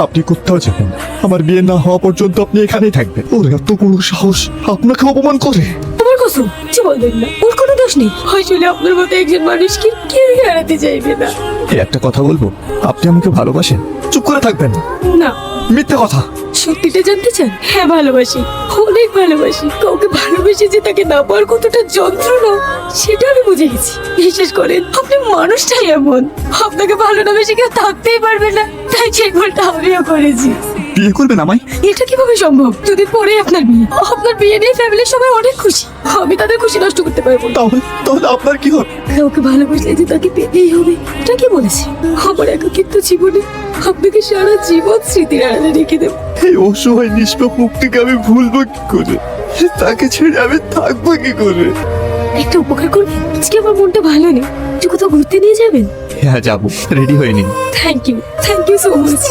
আপনি কোথাও যাবেন না। আমার বিয়ে না হওয়া পর্যন্ত আপনি এখানেই থাকবেন। ওর এত বড় সাহস আপনাকে অপমান করে। তোমার কসম, কিছু বলবেন না, ওর কোনো দোষ নেই। আসলে আপনার মতো একজন মানুষকে কেউ হারাতে চাইবে না। এই একটা কথা বলবো, আপনি আমাকে ভালোবাসেন? চুপ করে থাকবেন না, মিথ্যে কথা। সত্যিটা জানতে চান? হ্যাঁ, ভালোবাসি, অনেক ভালোবাসি। কাউকে ভালোবেসে যে তাকে না পাওয়ার কতটা যন্ত্রণা সেটা আমি বুঝে গেছি। বিশেষ করেন আপনি মানুষটাই এমন, আপনাকে ভালো না বেশি কেউ থাকতেই পারবে না। তাই সেই ভুলটা আমিও করেছি। বিয়ে করবেন আমায়? এটা কিভাবে সম্ভব? দুদিন পরে আপনার বিয়ে। আপনার বিয়ে নিয়ে ফ্যামিলির সবাই অনেক খুশি, আমি তাদের খুশি নষ্ট করতে পারবো না। তাহলে তাহলে আপনার কি হবে? কাউকে ভালোবাসলে যে তাকে পেতেই হবে, এটা কি বলেছে? আমার একাকিত্ব জীবনে আপনাকে সারা জীবন স্মৃতির আড়ালে রেখে দেবো। এই অসহায় নিষ্পাপ মুক্তিকে আমি ভুলবো কি করে? তাকে ছেড়ে আমি থাকবো কি করে? একটা উপকার করবেন, আজকে আমার মনটা ভালো নেই, একটু কোথাও ঘুরতে নিয়ে যাবেন? হ্যাঁ যাবো, রেডি হয়ে নিন। Thank you so much.